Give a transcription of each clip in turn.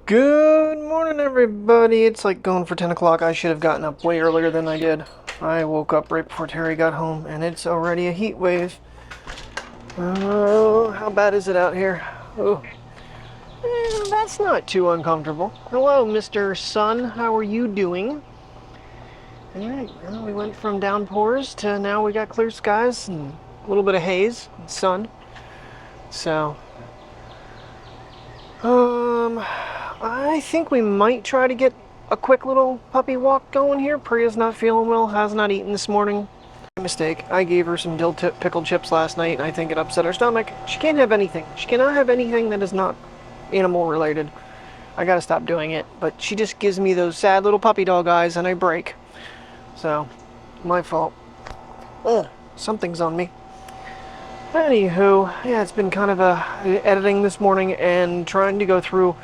Good morning, everybody. It's like going for 10 o'clock. I should have gotten up way earlier than I did. I woke up right before Terry got home, and it's already a heat wave. Oh, how bad is it out here? Oh, that's not too uncomfortable. Hello, Mr. Sun. How are you doing? All right, well, we went from downpours to now we got clear skies and a little bit of haze and sun. So, I think we might try to get a quick little puppy walk going here. Priya's not feeling well, has not eaten this morning. Mistake. I gave her some dill pickled chips last night, and I think it upset her stomach. She can't have anything. She cannot have anything that is not animal related. I gotta stop doing it, but she just gives me those sad little puppy dog eyes, and I break. So, my fault. Ugh, something's on me. Anywho, yeah, it's been kind of editing this morning and trying to go through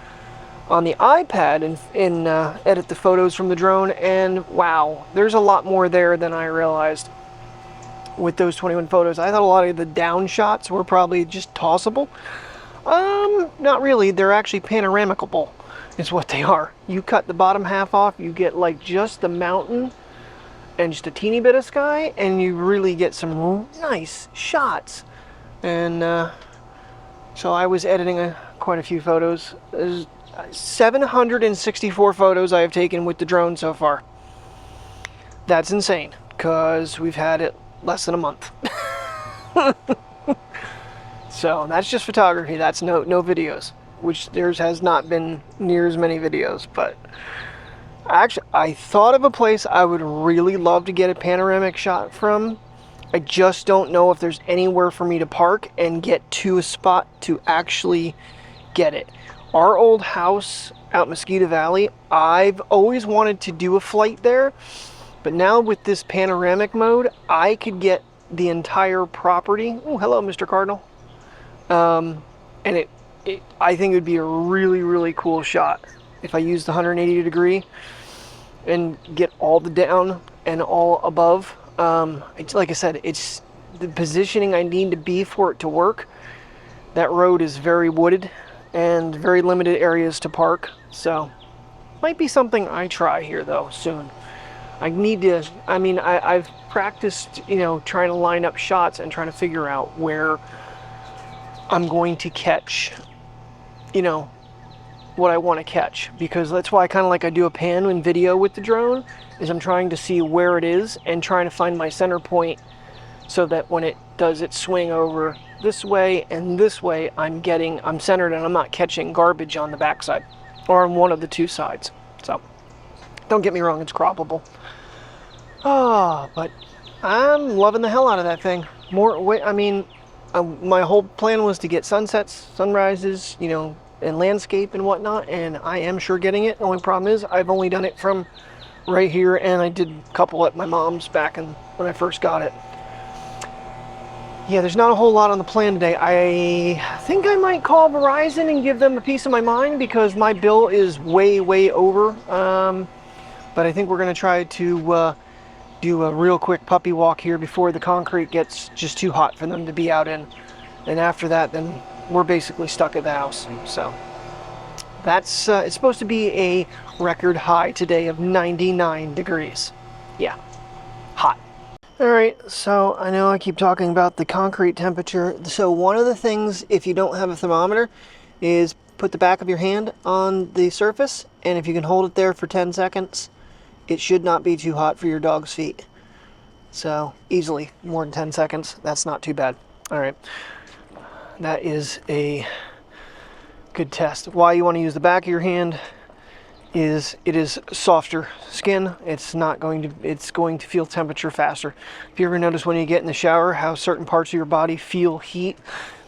on the iPad and edit the photos from the drone, and wow, there's a lot more there than I realized with those 21 photos. I thought a lot of the down shots were probably just tossable. Not really. They're actually panoramicable is what they are. You cut the bottom half off, you get like just the mountain and just a teeny bit of sky, and you really get some nice shots. And so I was editing quite a few photos. There's 764 photos I have taken with the drone so far. That's insane, because we've had it less than a month. So that's just photography. That's no videos, which theirs has not been near as many videos. But actually, I thought of a place I would really love to get a panoramic shot from. I just don't know if there's anywhere for me to park and get to a spot to actually get it. Our old house out Mosquito Valley, I've always wanted to do a flight there, but now with this panoramic mode, I could get the entire property. Oh, hello, Mr. Cardinal. And I think it would be a really, really cool shot if I used the 180 degree and get all the down and all above. It's like I said, it's the positioning I need to be for it to work. That road is very wooded and very limited areas to park, so might be something I try here though soon. I need to, I've practiced, trying to line up shots and trying to figure out where I'm going to catch, what I want to catch, because that's why I do a pan in video with the drone, is I'm trying to see where it is and trying to find my center point so that when it does its swing over this way and this way, I'm centered and I'm not catching garbage on the backside or on one of the two sides. So don't get me wrong, it's croppable. But I'm loving the hell out of that thing. My whole plan was to get sunsets, sunrises, and landscape and whatnot, and I am sure getting it. The only problem is I've only done it from right here, and I did a couple at my mom's back when I first got it. Yeah, there's not a whole lot on the plan today. I think I might call Verizon and give them a piece of my mind, because my bill is way, way over. But I think we're going to try to do a real quick puppy walk here before the concrete gets just too hot for them to be out in. And after that, then we're basically stuck at the house. So that's it's supposed to be a record high today of 99 degrees. Yeah, hot. All right, so I know I keep talking about the concrete temperature. So one of the things, if you don't have a thermometer, is put the back of your hand on the surface, and if you can hold it there for 10 seconds, it should not be too hot for your dog's feet. So easily more than 10 seconds, that's not too bad. All right, that is a good test. Why you want to use the back of your hand is it is softer skin. It's going to feel temperature faster. If you ever notice when you get in the shower how certain parts of your body feel heat,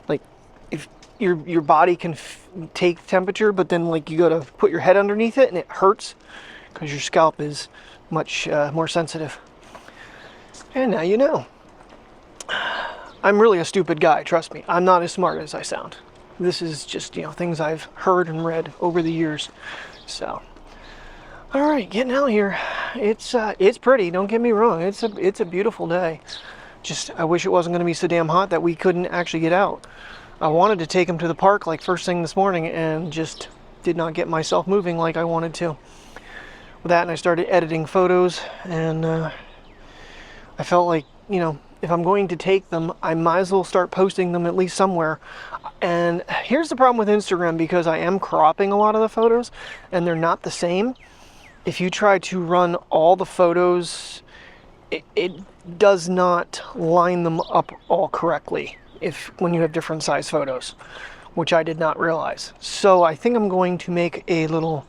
like if your body can take temperature, but then like you go to put your head underneath it and it hurts because your scalp is much more sensitive. And now you know. I'm really a stupid guy, trust me. I'm not as smart as I sound. This is just, things I've heard and read over the years. So, all right, getting out here. It's pretty, don't get me wrong. It's a beautiful day. Just, I wish it wasn't going to be so damn hot that we couldn't actually get out. I wanted to take him to the park like first thing this morning and just did not get myself moving like I wanted to. With that, and I started editing photos, and I felt like, you know, if I'm going to take them, I might as well start posting them at least somewhere. And here's the problem with Instagram, because I am cropping a lot of the photos and they're not the same. If you try to run all the photos, it does not line them up all correctly when you have different size photos, which I did not realize. So I think I'm going to make a little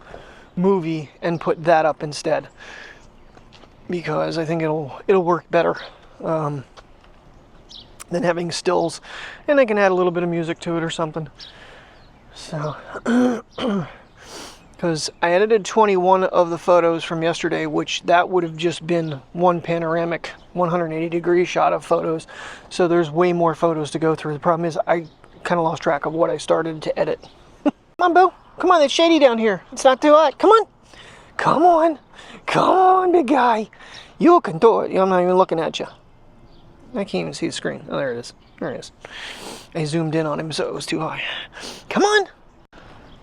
movie and put that up instead, because I think it'll work better than having stills, and I can add a little bit of music to it or something. So because I edited 21 of the photos from yesterday, which that would have just been one panoramic 180-degree shot of photos, so there's way more photos to go through. The problem is I kind of lost track of what I started to edit. Come on, Boo, come on, it's shady down here, it's not too hot, come on, come on, come on, big guy, you can do it. I'm not even looking at you. I can't even see the screen. Oh, there it is. There it is. I zoomed in on him, so it was too high. Come on!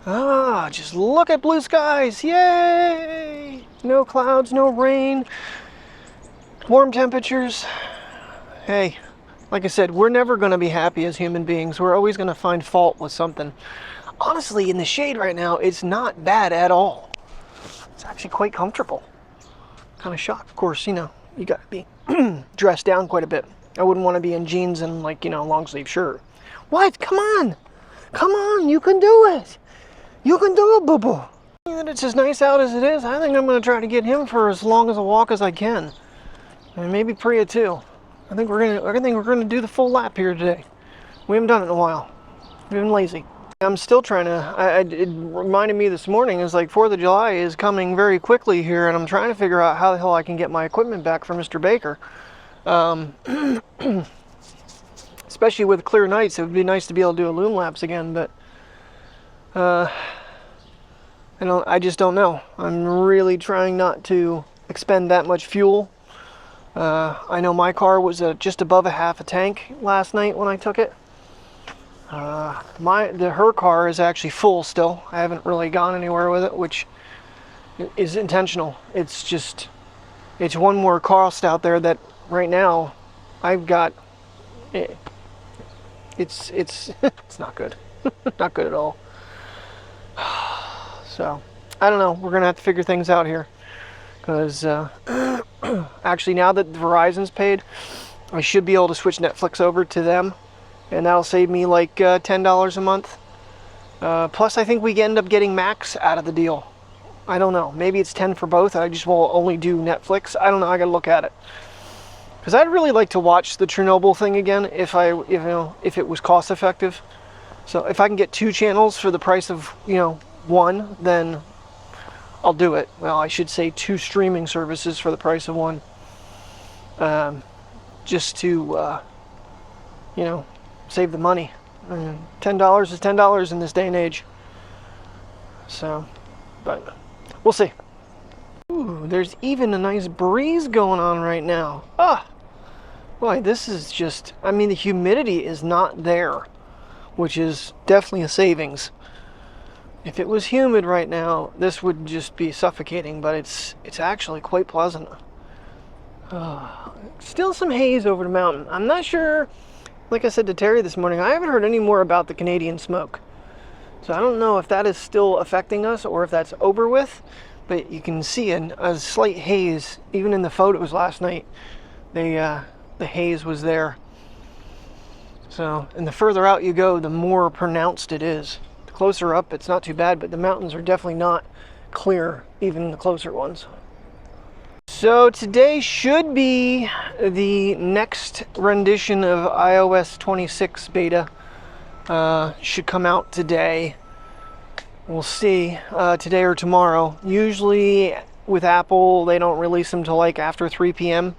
Ah, just look at blue skies! Yay! No clouds, no rain, warm temperatures. Hey, like I said, we're never going to be happy as human beings. We're always going to find fault with something. Honestly, in the shade right now, it's not bad at all. It's actually quite comfortable. Kind of shocked. Of course, you know, you got to be dressed down quite a bit. I wouldn't want to be in jeans and, like, you know, long sleeve shirt. What? Come on! Come on! You can do it! You can do it, boo-boo! That it's as nice out as it is, I think I'm going to try to get him for as long as a walk as I can. And maybe Priya too. I think we're gonna do the full lap here today. We haven't done it in a while. We've been lazy. I'm still trying to, it reminded me this morning, it's like 4th of July is coming very quickly here, and I'm trying to figure out how the hell I can get my equipment back from Mr. Baker. Especially with clear nights, it would be nice to be able to do a loom laps again, but I just don't know. I'm really trying not to expend that much fuel. I know my car was just above a half a tank last night when I took it. Her car is actually full still. I haven't really gone anywhere with it, which is intentional. It's just, it's one more cost out there that right now I've got. It's it's not good. Not good at all. So I don't know, we're gonna have to figure things out here, because actually, now that Verizon's paid, I should be able to switch Netflix over to them, and that'll save me like $10 a month. Plus I think we end up getting Max out of the deal. I don't know, maybe it's 10 for both. I just will only do Netflix. I don't know, I gotta look at it, because I'd really like to watch the Chernobyl thing again if it was cost effective. So if I can get 2 channels for the price of, you know, 1, then I'll do it. Well, I should say 2 streaming services for the price of 1. Just to, you know, save the money. $10 is $10 in this day and age. So, but we'll see. Ooh, there's even a nice breeze going on right now. Ah, boy, this is just, I mean, the humidity is not there, which is definitely a savings. If it was humid right now, this would just be suffocating, but it's actually quite pleasant. Still some haze over the mountain. I'm not sure, like I said to Terry this morning, I haven't heard any more about the Canadian smoke. So I don't know if that is still affecting us or if that's over with, but you can see a slight haze, even in the photos last night. The haze was there. So, and the further out you go, the more pronounced it is. The closer up, it's not too bad, but the mountains are definitely not clear, even the closer ones. So today should be the next rendition of iOS 26 beta. Should come out today. We'll see, today or tomorrow. Usually with Apple, they don't release them till like after 3 p.m.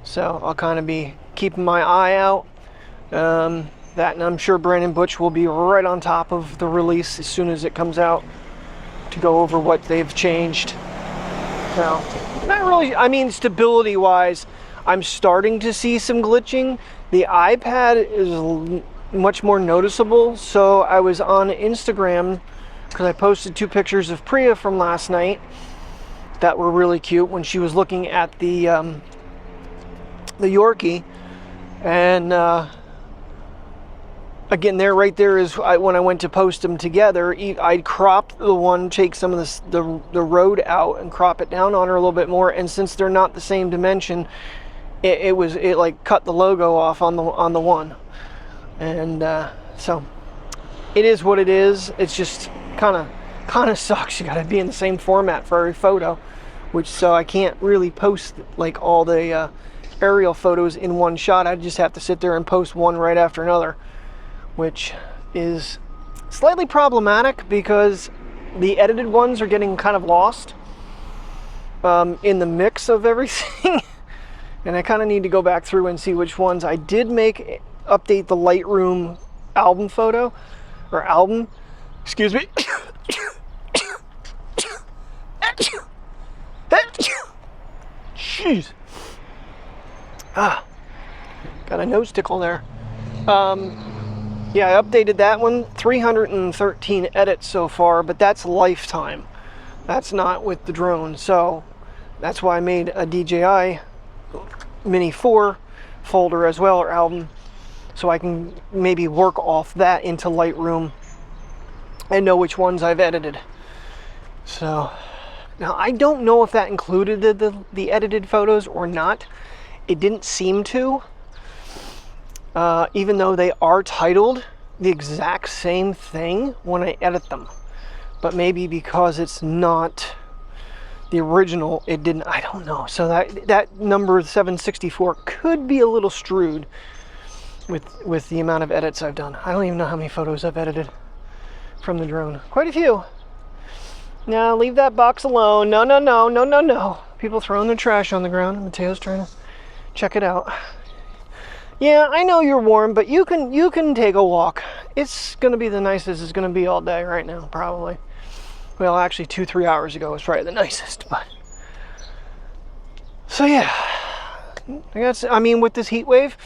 So I'll kind of be keeping my eye out. That, and I'm sure Brandon Butch will be right on top of the release as soon as it comes out to go over what they've changed. So, not really, I mean, stability wise, I'm starting to see some glitching. The iPad is much more noticeable. So I was on Instagram because I posted 2 pictures of Priya from last night that were really cute when she was looking at the Yorkie. And again, right there is when I went to post them together. I cropped the one, take some of the road out and crop it down on her a little bit more. And since they're not the same dimension, it like cut the logo off on the one. And so it is what it is. It's just kind of sucks. You got to be in the same format for every photo, so I can't really post like all the aerial photos in one shot. I just have to sit there and post one right after another, which is slightly problematic because the edited ones are getting kind of lost in the mix of everything. And I kind of need to go back through and see which ones I did update the Lightroom album photo, or album, excuse me. Jeez. Got a nose tickle there. Yeah, I updated that one. 313 edits so far, but that's lifetime. That's not with the drone. So that's why I made a DJI Mini 4 folder as well, or album, so I can maybe work off that into Lightroom and know which ones I've edited. So now I don't know if that included the edited photos or not. It didn't seem to, even though they are titled the exact same thing when I edit them. But maybe because it's not the original, it didn't. I don't know. So that number 764 could be a little screwed with the amount of edits I've done. I don't even know how many photos I've edited from the drone. Quite a few. Now leave that box alone. No, no, no, no, no, no. People throwing their trash on the ground. Mateo's trying to check it out. Yeah, I know you're warm, but you can take a walk. It's gonna be the nicest it's gonna be all day right now, probably. Well, actually 2-3 hours ago was probably the nicest, but so yeah. I mean, with this heat wave,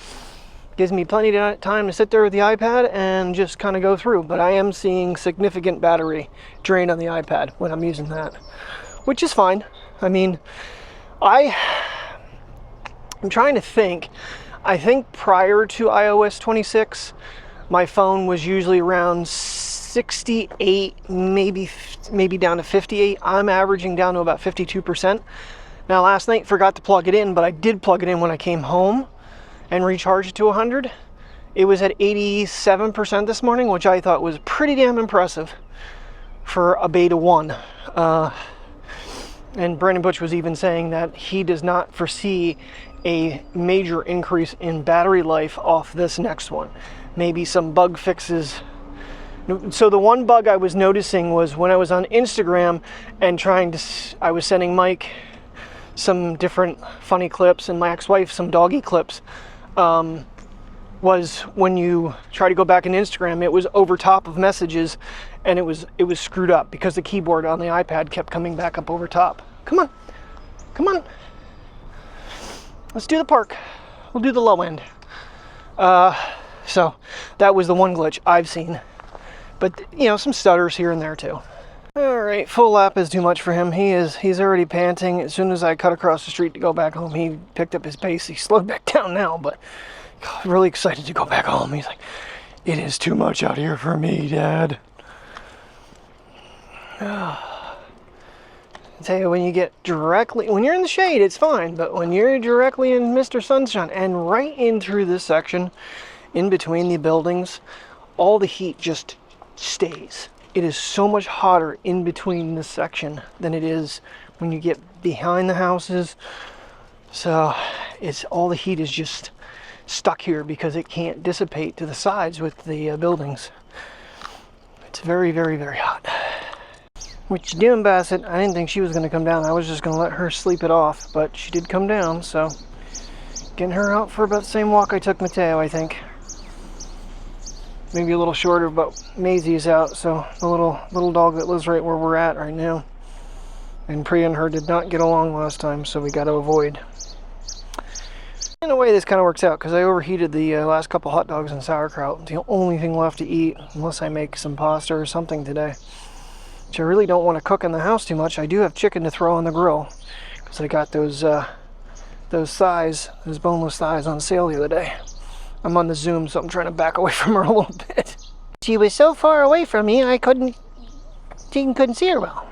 gives me plenty of time to sit there with the iPad and just kind of go through. But I am seeing significant battery drain on the iPad when I'm using that, which is fine. I mean, I'm trying to think. I think prior to iOS 26, my phone was usually around 68, maybe down to 58. I'm averaging down to about 52%. Now, last night forgot to plug it in, but I did plug it in when I came home and recharged it to 100. It was at 87% this morning, which I thought was pretty damn impressive for a beta 1. And Brandon Butch was even saying that he does not foresee a major increase in battery life off this next one. Maybe some bug fixes. So the one bug I was noticing was when I was on Instagram and I was sending Mike some different funny clips and my ex-wife some doggy clips, was when you try to go back in Instagram, it was over top of messages and it was screwed up because the keyboard on the iPad kept coming back up over top. Come on, come on. Let's do the park. We'll do the low end. So that was the one glitch I've seen. But, you know, some stutters here and there too. All right, full lap is too much for him. He's already panting. As soon as I cut across the street to go back home, he picked up his pace. He slowed back down now, but God, really excited to go back home. He's like, it is too much out here for me, Dad. I tell you, when you're in the shade, it's fine, but when you're directly in Mr. Sunshine and right in through this section, in between the buildings, all the heat just stays. It is so much hotter in between this section than it is when you get behind the houses. So all the heat is just stuck here because it can't dissipate to the sides with the buildings. It's very, very, very hot. What you doing, Bassett? I didn't think she was going to come down. I was just going to let her sleep it off, but she did come down, so getting her out for about the same walk I took Mateo, I think. Maybe a little shorter, but Maisie's out, so the little dog that lives right where we're at right now. And Priya and her did not get along last time, so we got to avoid. In a way, this kind of works out because I overheated the last couple hot dogs and sauerkraut. The only thing left to eat, unless I make some pasta or something today. which I really don't want to cook in the house too much. I do have chicken to throw on the grill because I got those thighs, those boneless thighs on sale the other day. I'm on the Zoom, so I'm trying to back away from her a little bit. She was so far away from me, I couldn't see her well.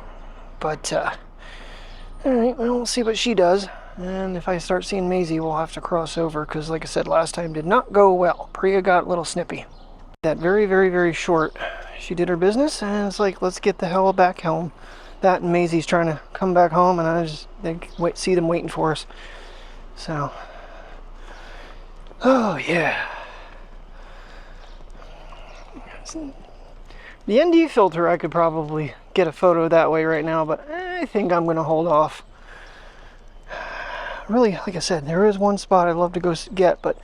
But, alright, well, we'll see what she does. And if I start seeing Maisie, we'll have to cross over, because like I said, last time did not go well. Priya got a little snippy. That very, very, very short. She did her business, and it's like, let's get the hell back home. That and Maisie's trying to come back home, and see them waiting for us. So, oh yeah. The ND filter, I could probably get a photo that way right now, but I think I'm going to hold off. Really, like I said, there is one spot I'd love to go get, but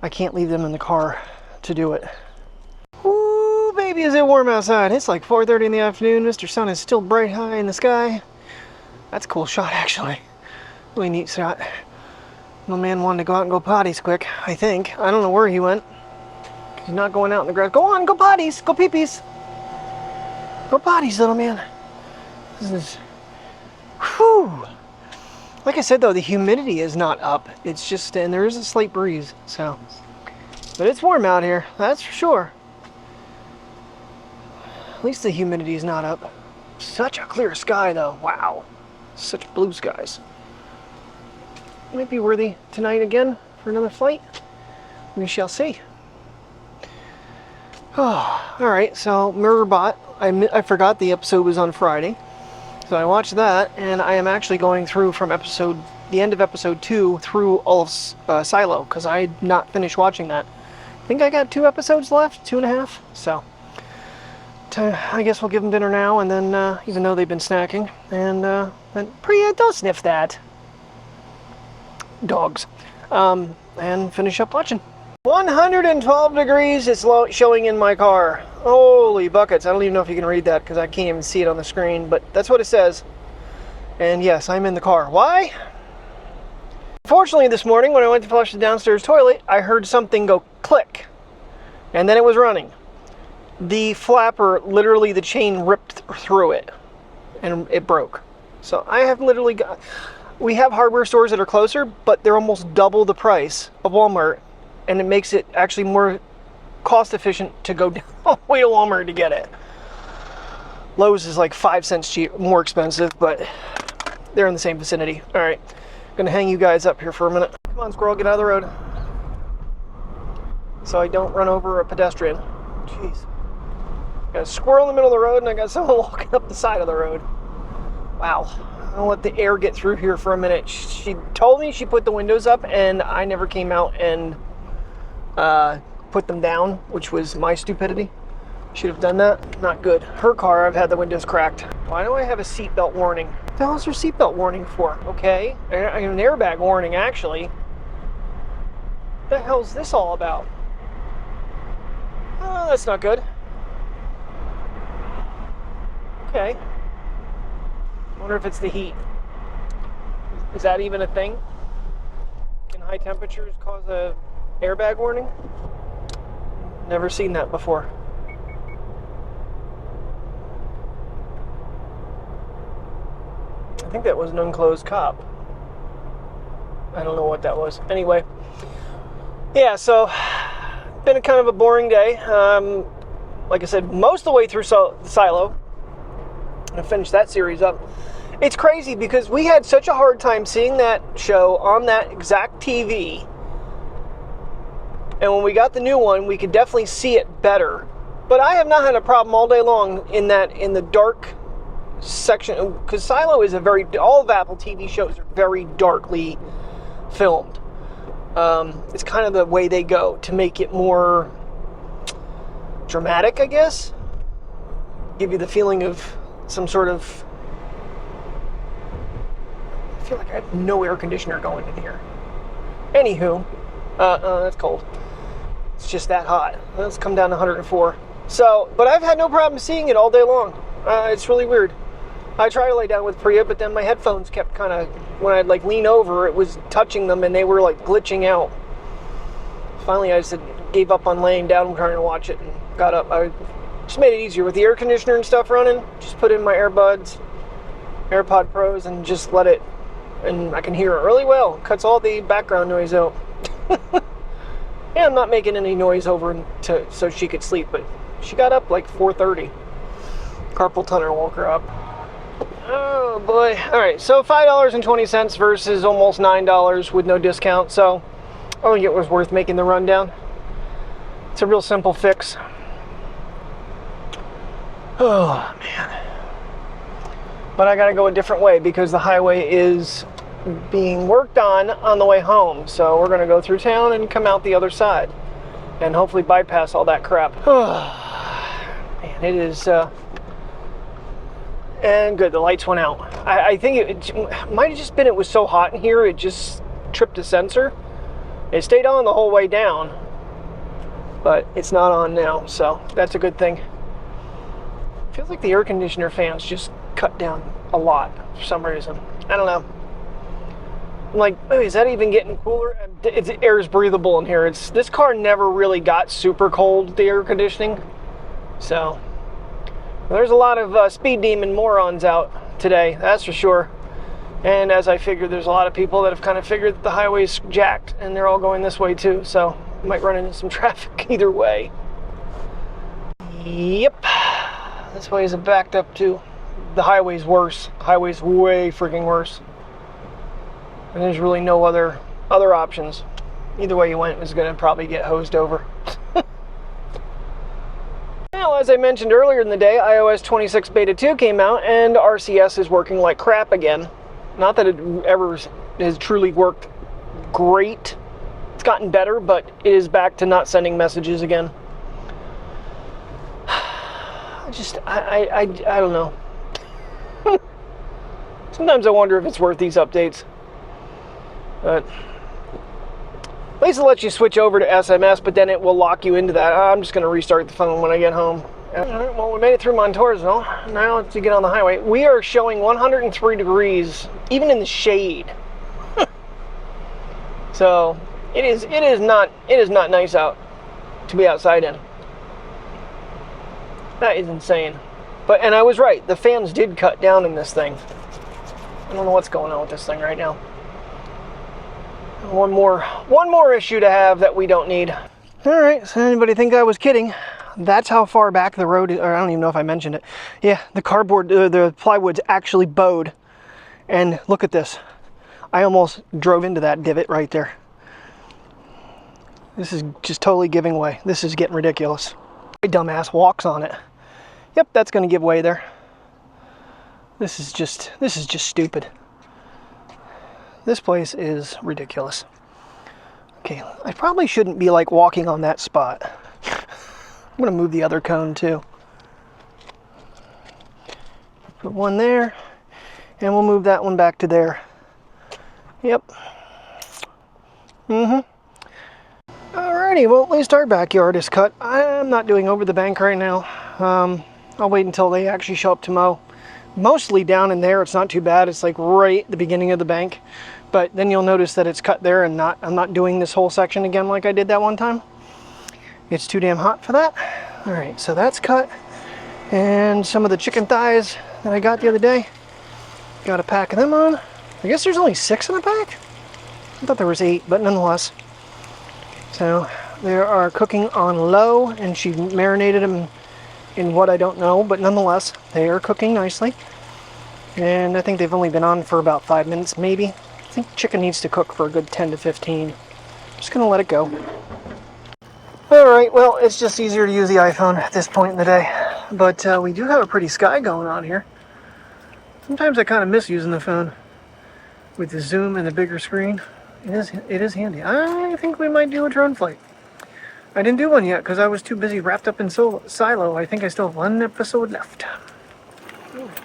I can't leave them in the car to do it. Ooh, baby, is it warm outside. It's like 4:30 in the afternoon. Mr. Sun is still bright high in the sky. That's a cool shot, actually. Really neat shot. Little man wanted to go out and go potties quick, I think. I don't know where he went. He's not going out in the grass. Go on, go potties, go peepees. Go potties, little man. This is, whew. Like I said though, the humidity is not up. It's just, and there is a slight breeze, so. But it's warm out here, that's for sure. At least the humidity is not up. Such a clear sky though, wow. Such blue skies. Might be worthy tonight again for another flight. We shall see. Oh, alright, so Mirrorbot, I forgot the episode was on Friday. So I watched that, and I am actually going through from the end of episode 2 through all of Silo, because I had not finished watching that. I think I got 2 episodes left, 2.5, so I guess we'll give them dinner now, and then, even though they've been snacking, and then Priya, don't sniff that. Dogs. And finish up watching. 112 degrees it's showing in my car. Holy buckets. I don't even know if you can read that because I can't even see it on the screen, but that's what it says. And yes, I'm in the car. Why? Unfortunately, this morning when I went to flush the downstairs toilet, I heard something go click, and then it was running. The flapper, literally the chain ripped through it, and it broke. So I have literally got... We have hardware stores that are closer, but they're almost double the price of Walmart. And it makes it actually more cost efficient to go down all the way to Walmart to get it. Lowe's is like 5 cents more expensive, but they're in the same vicinity. All right, gonna hang you guys up here for a minute. Come on, squirrel, get out of the road. So I don't run over a pedestrian. Jeez. Got a squirrel in the middle of the road, and I got someone walking up the side of the road. Wow. I'll let the air get through here for a minute. She told me she put the windows up, and I never came out and put them down, which was my stupidity. Should have done that. Not good. Her car, I've had the windows cracked. Why do I have a seatbelt warning? What the hell is there seatbelt warning for? Okay, an airbag warning actually. What the hell is this all about? Oh, that's not good. Okay. I wonder if it's the heat. Is that even a thing? Can high temperatures cause a airbag warning? Never seen that before. I think that was an unclosed cop. I don't know what that was. Anyway, yeah, so been a kind of a boring day. Like I said, most of the way through Silo. I finished that series up. It's crazy because we had such a hard time seeing that show on that exact TV. And when we got the new one, we could definitely see it better. But I have not had a problem all day long in the dark section, because Silo is all of Apple TV shows are very darkly filmed. It's kind of the way they go to make it more dramatic, I guess. Give you the feeling of some sort of... I feel like I have no air conditioner going in here. Anywho, that's cold. It's just that hot. Let's come down to 104. So, but I've had no problem seeing it all day long. It's really weird. I tried to lay down with Priya, but then my headphones kept kind of, when I'd like lean over, it was touching them and they were like glitching out. Finally, I just gave up on laying down and trying to watch it and got up. I Just made it easier with the air conditioner and stuff running. Just put in my AirPod Pros and just let it, and I can hear it really well. Cuts all the background noise out. Yeah, I'm not making any noise over so she could sleep, but she got up like 4:30. Carpal tunnel woke her up. Oh boy. Alright, so $5.20 versus almost $9 with no discount, so I think it was worth making the rundown. It's a real simple fix. Oh man. But I gotta go a different way because the highway is being worked on the way home. So we're gonna go through town and come out the other side and hopefully bypass all that crap. Man, it is and good, the lights went out. I think it might have just been it was so hot in here, it just tripped the sensor. It stayed on the whole way down, but it's not on now, so that's a good thing. Feels like the air conditioner fans just cut down a lot for some reason. I don't know. I'm like, oh, is that even getting cooler? Air is breathable in here. This car never really got super cold, the air conditioning. So there's a lot of speed demon morons out today, that's for sure. And as I figured, there's a lot of people that have kind of figured that the highway's jacked and they're all going this way too. So I might run into some traffic either way. Yep. This way is backed up too. The highway's worse. The highway's way freaking worse. And there's really no other options. Either way you went, it was going to probably get hosed over. Well, as I mentioned earlier in the day, iOS 26 Beta 2 came out and RCS is working like crap again. Not that it ever has truly worked great. It's gotten better, but it is back to not sending messages again. I don't know. Sometimes I wonder if it's worth these updates. But at least it lets you switch over to SMS, but then it will lock you into that. I'm just going to restart the phone when I get home. Alright, well, we made it through Montoursville. Now let's get on the highway. We are showing 103 degrees, even in the shade. So it is not nice out to be outside in. That is insane. And I was right. The fans did cut down in this thing. I don't know what's going on with this thing right now. One more issue to have that we don't need. All right, so anybody think I was kidding? That's how far back the road is, or I don't even know if I mentioned it. Yeah, the cardboard, the plywood's actually bowed. And look at this. I almost drove into that divot right there. This is just totally giving way. This is getting ridiculous. My dumbass walks on it. Yep, that's gonna give way there. This is just stupid. This place is ridiculous. Okay, I probably shouldn't be like walking on that spot. I'm gonna move the other cone too. Put one there, and we'll move that one back to there. Yep. Alrighty, well, at least our backyard is cut. I'm not doing over the bank right now. I'll wait until they actually show up to mow. Mostly down in there, it's not too bad. It's like right at the beginning of the bank. But then you'll notice that it's cut there and I'm not doing this whole section again like I did that one time. It's too damn hot for that. Alright, so that's cut. And some of the chicken thighs that I got the other day. Got a pack of them on. I guess there's only 6 in the pack? I thought there was 8, but nonetheless. So they are cooking on low, and she marinated them in what I don't know, but nonetheless, they are cooking nicely. And I think they've only been on for about 5 minutes, maybe. I think chicken needs to cook for a good 10 to 15. Just gonna let it go. Alright, well, it's just easier to use the iPhone at this point in the day. But we do have a pretty sky going on here. Sometimes I kind of miss using the phone with the zoom and the bigger screen. It is handy. I think we might do a drone flight. I didn't do one yet because I was too busy wrapped up in Silo. I think I still have 1 episode left.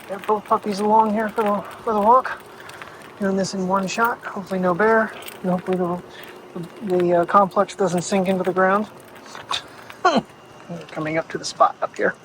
Got both puppies along here for the walk. Doing this in one shot. Hopefully no bear. And hopefully the complex doesn't sink into the ground. Coming up to the spot up here.